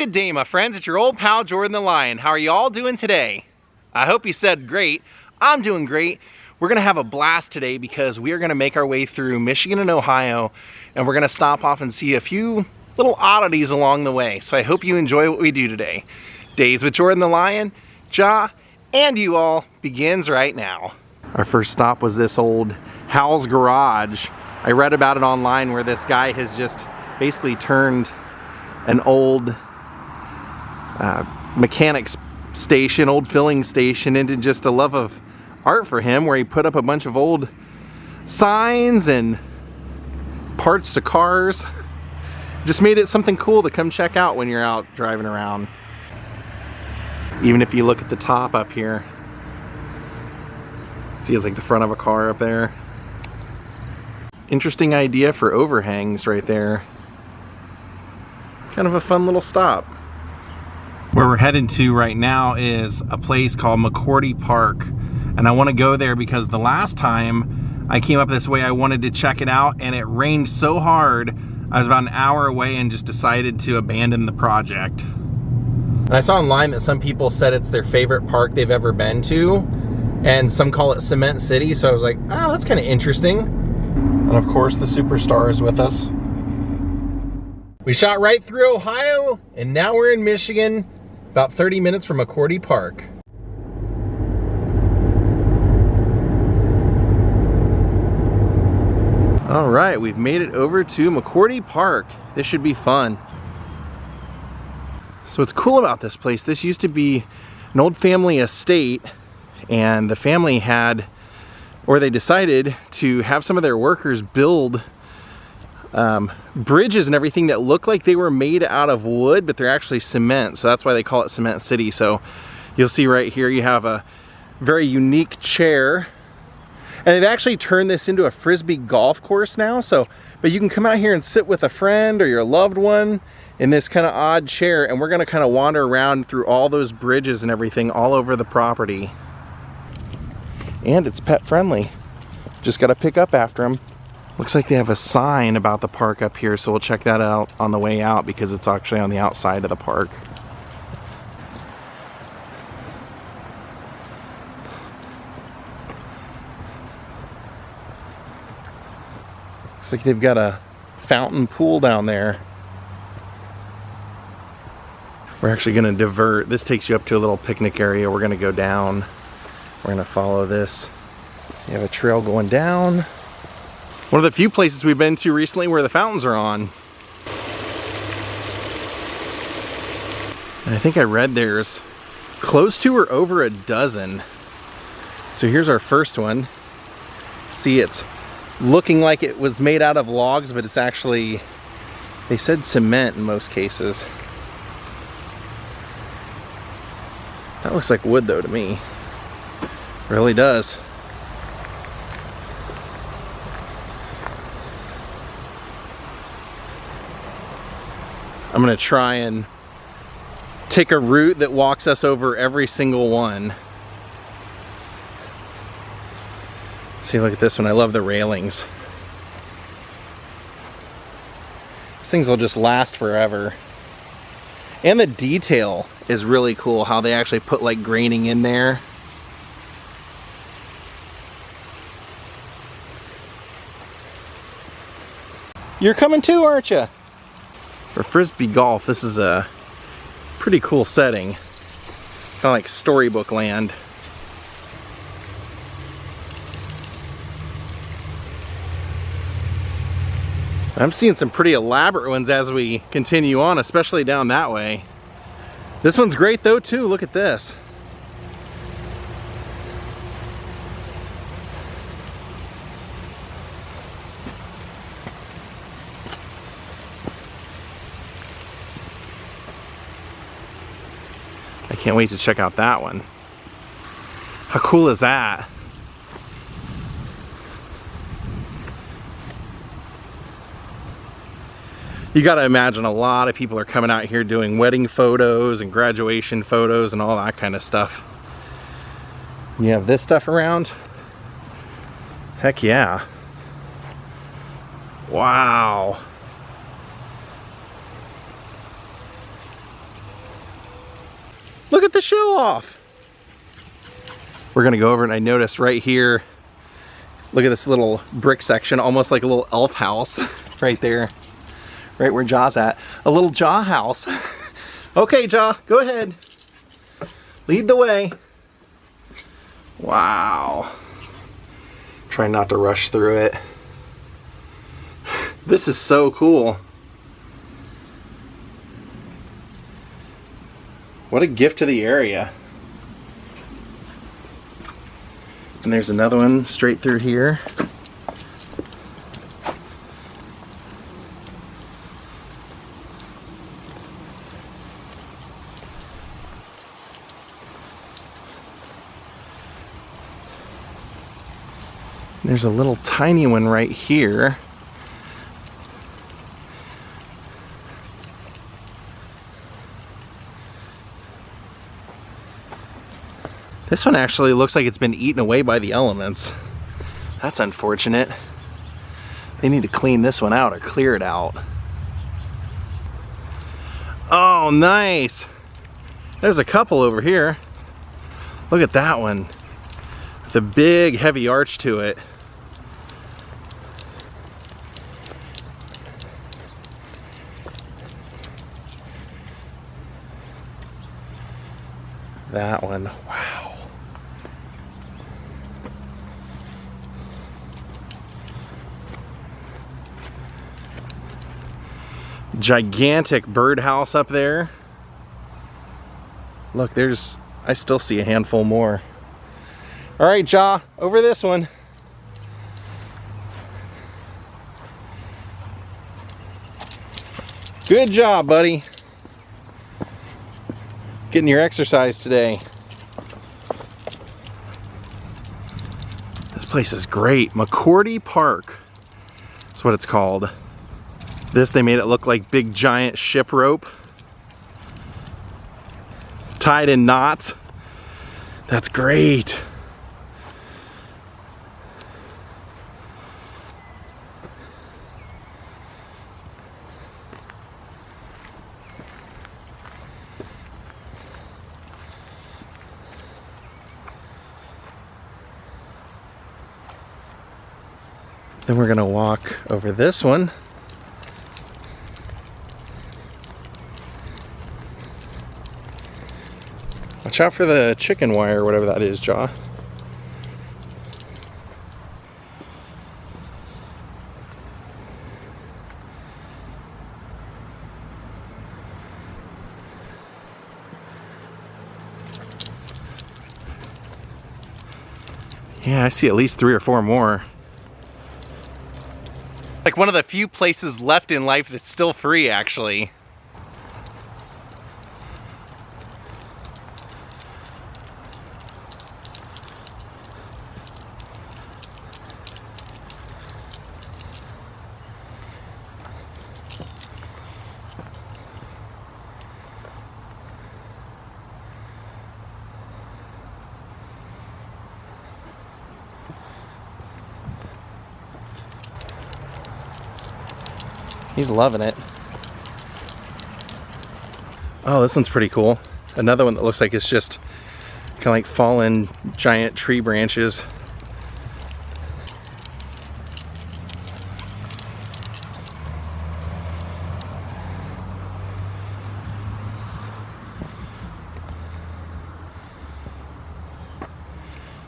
Good day, my friends. It's your old pal Jordan the Lion. How are you all doing today? I hope you said great. I'm doing great. We're gonna have a blast today because we are gonna make our way through Michigan and Ohio, and we're gonna stop off and see a few little oddities along the way. So I hope you enjoy what we do today. Daze with Jordan the Lion, Ja, and you all begins right now. Our first stop was this old Hal's Garage. I read about it online where this guy has just basically turned an old mechanics station, old filling station, into just a love of art for him, where he put up a bunch of old signs and parts to cars. Just made it something cool to come check out when you're out driving around. Even if you look at the top up here, see it's like the front of a car up there. Interesting idea for overhangs right there. Kind of a fun little stop. Where we're heading to right now is a place called McCourtie Park, and I want to go there because the last time I came up this way I wanted to check it out, and it rained so hard I was about an hour away and just decided to abandon the project. And I saw online that some people said it's their favorite park they've ever been to, and some call it Cement City, so I was like, oh, that's kind of interesting. And of course the superstar is with us. We shot right through Ohio, and now we're in Michigan, about 30 minutes from McCourtie Park. All right, we've made it over to McCourtie Park. This should be fun. So what's cool about this place, this used to be an old family estate, and the family had, or they decided to have some of their workers build bridges and everything that look like they were made out of wood, but they're actually cement, so that's why they call it Cement City. So you'll see right here you have a very unique chair, and they've actually turned this into a frisbee golf course now. So, but you can come out here and sit with a friend or your loved one in this kind of odd chair, and we're going to kind of wander around through all those bridges and everything all over the property. And it's pet friendly. Just got to pick up after them. Looks like they have a sign about the park up here, so we'll check that out on the way out because it's actually on the outside of the park. Looks like they've got a fountain pool down there. We're actually going to divert. This takes you up to a little picnic area. We're going to go down. We're going to follow this. So you have a trail going down. One of the few places we've been to recently where the fountains are on. And I think I read there's close to or over a dozen. So here's our first one. See, it's looking like it was made out of logs, but it's actually, they said cement in most cases. That looks like wood though to me. Really does. I'm gonna try and take a route that walks us over every single one. See, look at this one. I love the railings. These things will just last forever. And the detail is really cool, how they actually put like graining in there. You're coming too, aren't you? For frisbee golf, this is a pretty cool setting. Kind of like storybook land. I'm seeing some pretty elaborate ones as we continue on, especially down that way. This one's great though too, look at this. I can't wait to check out that one. How cool is that? You gotta imagine a lot of people are coming out here doing wedding photos and graduation photos and all that kind of stuff. You have this stuff around? Heck yeah. Wow. the show off. We're gonna go over and I noticed right here, look at this little brick section, almost like a little elf house right there. Right where Jaw's at. A little Jaw house. Okay, Jaw, go ahead. Lead the way. Wow. Try not to rush through it. This is so cool. What a gift to the area. And there's another one straight through here. There's a little tiny one right here. This one actually looks like it's been eaten away by the elements. That's unfortunate. They need to clean this one out or clear it out. Oh, nice. There's a couple over here. Look at that one. With a big heavy arch to it. That one, wow. Gigantic birdhouse up there. Look, I still see a handful more. All right, Jaw, over this one. Good job, buddy. Getting your exercise today. This place is great. McCourtie Park. That's what it's called. This, they made it look like big giant ship rope. Tied in knots. That's great. Then we're gonna walk over this one. Watch out for the chicken wire or whatever that is, Jaw. Yeah, I see at least 3 or 4 more. Like one of the few places left in life that's still free, actually. He's loving it. Oh, this one's pretty cool. Another one that looks like it's just kind of like fallen giant tree branches.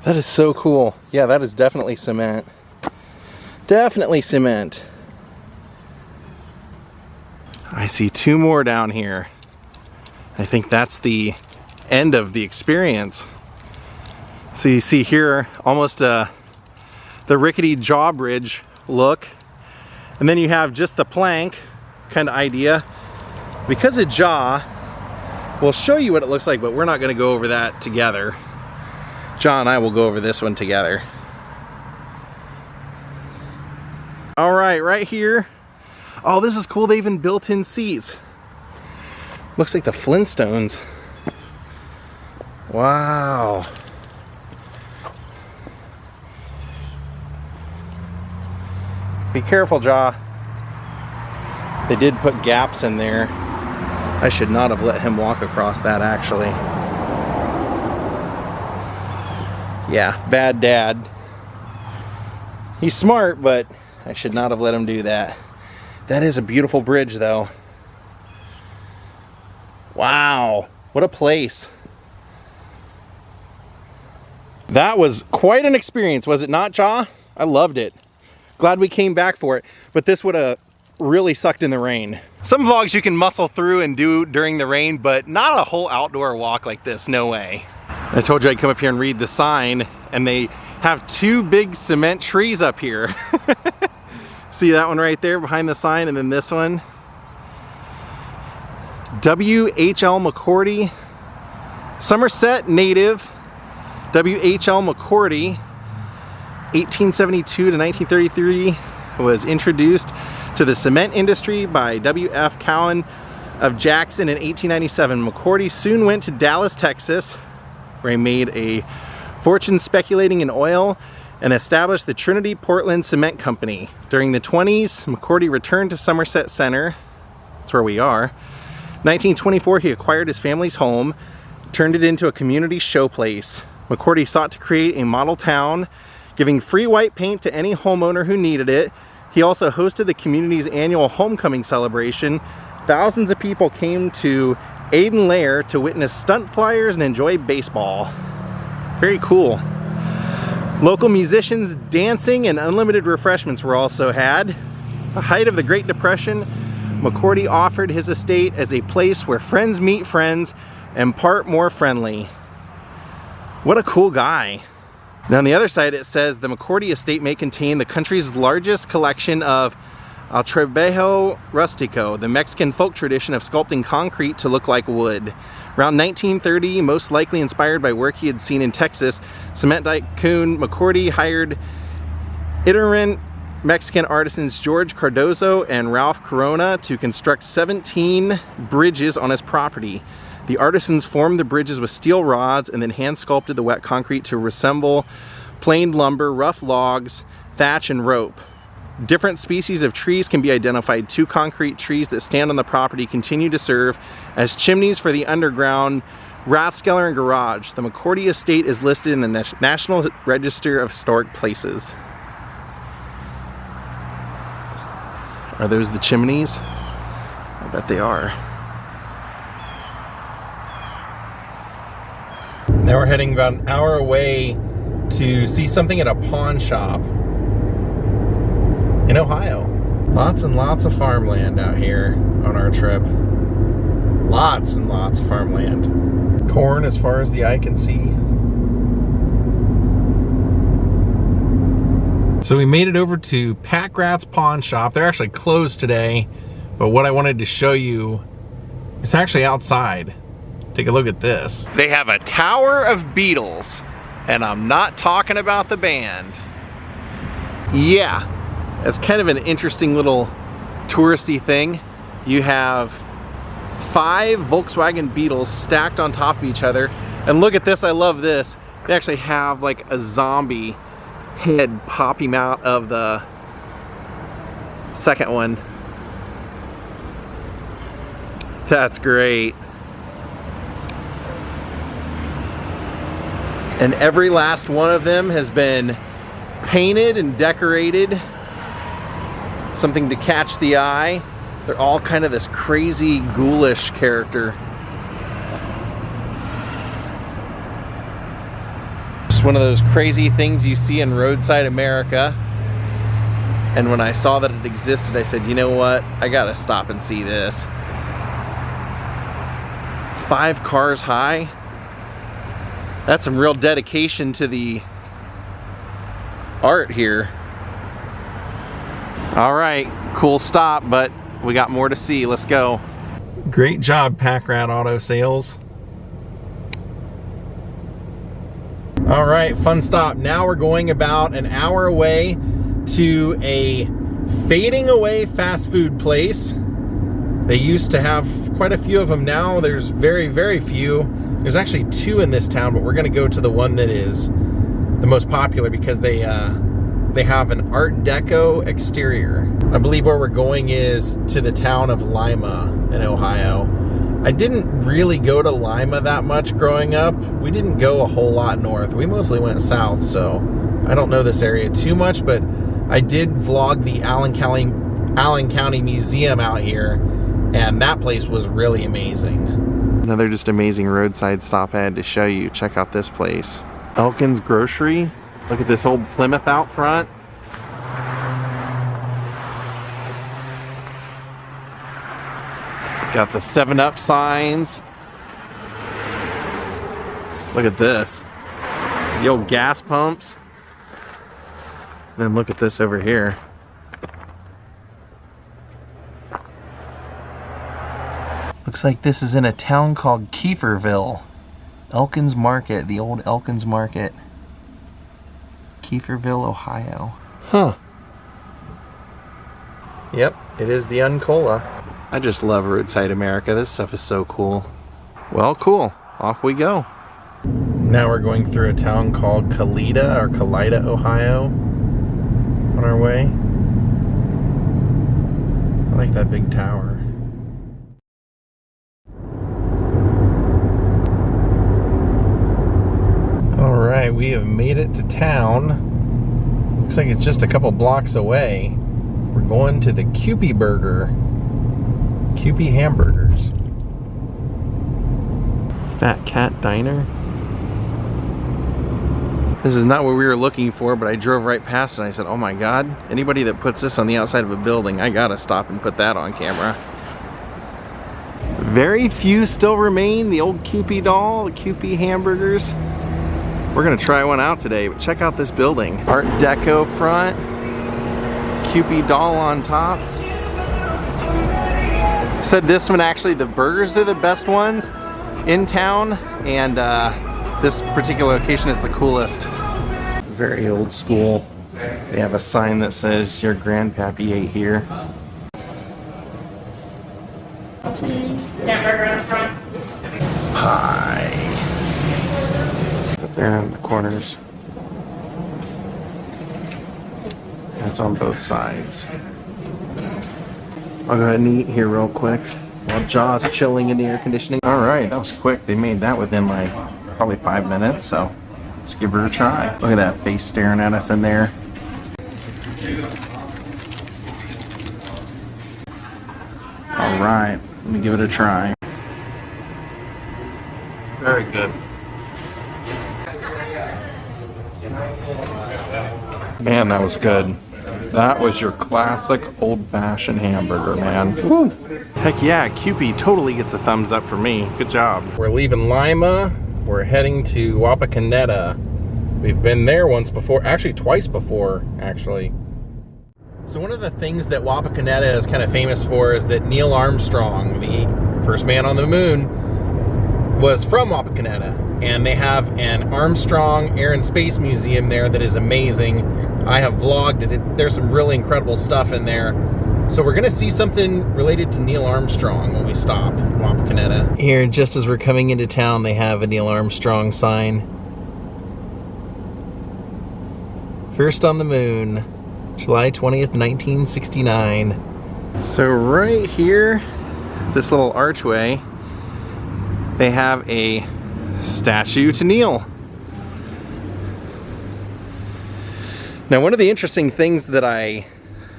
That is so cool. Yeah, that is definitely cement. Definitely cement. I see 2 more down here. I think that's the end of the experience. So you see here almost the rickety drawbridge look, and then you have just the plank kind of idea. Because of Jaw, we'll show you what it looks like, but we're not going to go over that together. Jaw and I will go over this one together. All right, right here. Oh, this is cool. They even built in seats. Looks like the Flintstones. Wow. Be careful, Jaw. They did put gaps in there. I should not have let him walk across that, actually. Yeah, bad dad. He's smart, but I should not have let him do that. That is a beautiful bridge, though. Wow, what a place. That was quite an experience, was it not, Jaw? I loved it. Glad we came back for it, but this would have really sucked in the rain. Some vlogs you can muscle through and do during the rain, but not a whole outdoor walk like this, no way. I told you I'd come up here and read the sign, and they have 2 big cement trees up here. See that one right there behind the sign, and then this one. W.H.L. McCourtie, Somerset native. W.H.L. McCourtie, 1872 to 1933, was introduced to the cement industry by W.F. Cowan of Jackson in 1897. McCourtie soon went to Dallas, Texas, where he made a fortune speculating in oil and established the Trinity Portland Cement Company. During the 20s, McCourtie returned to Somerset Center, that's where we are. 1924, he acquired his family's home, turned it into a community showplace. McCourtie sought to create a model town, giving free white paint to any homeowner who needed it. He also hosted the community's annual homecoming celebration. Thousands of people came to Aiden Lair to witness stunt flyers and enjoy baseball. Very cool. Local musicians, dancing, and unlimited refreshments were also had. The height of the Great Depression, McCourtie offered his estate as a place where friends meet friends and part more friendly. What a cool guy. Now on the other side it says the McCourtie estate may contain the country's largest collection of El Trabajo Rustico, the Mexican folk tradition of sculpting concrete to look like wood. Around 1930, most likely inspired by work he had seen in Texas, cement tycoon McCourtie hired itinerant Mexican artisans George Cardozo and Ralph Corona to construct 17 bridges on his property. The artisans formed the bridges with steel rods and then hand sculpted the wet concrete to resemble planed lumber, rough logs, thatch, and rope. Different species of trees can be identified. 2 concrete trees that stand on the property continue to serve as chimneys for the underground Rathskeller and garage. The McCourtie estate is listed in the National Register of Historic Places. Are those the chimneys? I bet they are. Now we're heading about an hour away to see something at a pawn shop in Ohio. Lots and lots of farmland out here on our trip. Lots and lots of farmland. Corn as far as the eye can see. So we made it over to Backroads Pawn Shop. They're actually closed today, but what I wanted to show you is actually outside. Take a look at this. They have a tower of beetles, and I'm not talking about the band. Yeah, it's kind of an interesting little touristy thing. You have 5 Volkswagen Beetles stacked on top of each other, and look at this, I love this. They actually have like a zombie head popping out of the second one. That's great. And every last one of them has been painted and decorated. Something to catch the eye. They're all kind of this crazy ghoulish character. Just one of those crazy things you see in roadside America. And when I saw that it existed, I said, you know what? I gotta stop and see this. 5 cars high. That's some real dedication to the art here. All right, cool stop, but we got more to see. Let's go. Great job, Backroads Auto Sales. All right, fun stop. Now we're going about an hour away to a fading away fast food place. They used to have quite a few of them. Now there's very, very few. There's actually 2 in this town, but we're gonna go to the one that is the most popular because they have an Art Deco exterior. I believe where we're going is to the town of Lima in Ohio. I didn't really go to Lima that much growing up. We didn't go a whole lot north. We mostly went south, so I don't know this area too much, but I did vlog the Allen County Museum out here, and that place was really amazing. Another just amazing roadside stop I had to show you. Check out this place. Elkin's Grocery. Look at this old Plymouth out front. It's got the 7-Up signs. Look at this. The old gas pumps. And then look at this over here. Looks like this is in a town called Kieferville. Elkins Market, the old Elkins Market. Kieferville, Ohio. Huh. Yep, it is the Uncola. I just love roadside America. This stuff is so cool. Well, cool. Off we go. Now we're going through a town called Kalida, Ohio. On our way. I like that big tower. Alright, we have made it to town. Looks like it's just a couple blocks away. We're going to the Kewpee Burger. Kewpee Hamburgers. Fat Cat Diner. This is not what we were looking for, but I drove right past it and I said, oh my god, anybody that puts this on the outside of a building, I gotta stop and put that on camera. Very few still remain. The old Kewpee doll, the Kewpee hamburgers. We're gonna try one out today, but check out this building. Art Deco front, Kewpee doll on top. Said this one actually, the burgers are the best ones in town, and this particular location is the coolest. Very old school. They have a sign that says your grandpappy ate here. Hi. Up there in the corners. That's on both sides. I'll go ahead and eat here real quick while Jaw's chilling in the air conditioning. Alright, that was quick. They made that within like probably 5 minutes, so let's give her a try. Look at that face staring at us in there. Alright, let me give it a try. Very good. Man, that was good. That was your classic old-fashioned hamburger, man. Woo. Heck yeah, Kewpee totally gets a thumbs up for me. Good job. We're leaving Lima. We're heading to Wapakoneta. We've been there once before, actually twice before, actually. So one of the things that Wapakoneta is kind of famous for is that Neil Armstrong, the first man on the moon, was from Wapakoneta. And they have an Armstrong Air and Space Museum there that is amazing. I have vlogged it. There's some really incredible stuff in there. So we're gonna see something related to Neil Armstrong when we stop in Wapakoneta. Here, just as we're coming into town, they have a Neil Armstrong sign. First on the moon, July 20th, 1969. So right here, this little archway, they have a statue to Neil. Now, one of the interesting things that I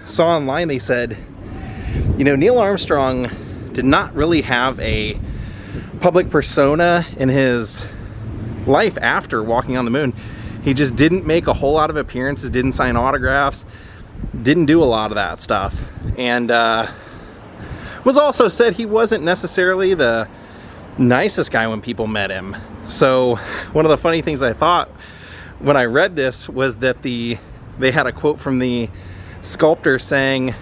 saw online, they said, you know, Neil Armstrong did not really have a public persona in his life after walking on the moon. He just didn't make a whole lot of appearances, didn't sign autographs, didn't do a lot of that stuff. And was also said he wasn't necessarily the nicest guy when people met him. So one of the funny things I thought when I read this was that they had a quote from the sculptor saying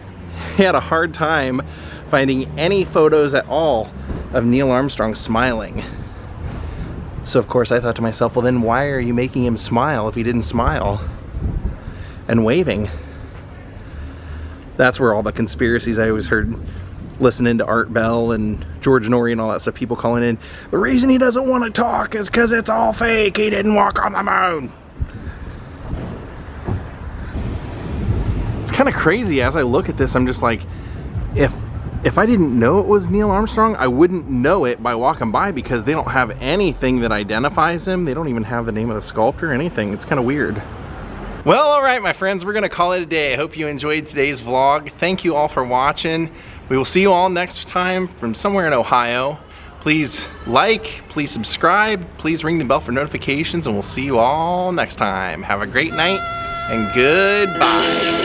he had a hard time finding any photos at all of Neil Armstrong smiling. So of course I thought to myself, well then why are you making him smile if he didn't smile? And waving. That's where all the conspiracies I always heard listening to Art Bell and George Norrie and all that stuff, people calling in, the reason he doesn't want to talk is because it's all fake, he didn't walk on the moon. It's kind of crazy. As I look at this, I'm just like, if if I didn't know it was Neil Armstrong, I wouldn't know it by walking by because they don't have anything that identifies him. They don't even have the name of the sculptor or anything. It's kind of weird. Well, all right, my friends, we're gonna call it a day. I hope you enjoyed today's vlog. Thank you all for watching. We will see you all next time from somewhere in Ohio. Please like, please subscribe, please ring the bell for notifications, and we'll see you all next time. Have a great night and goodbye.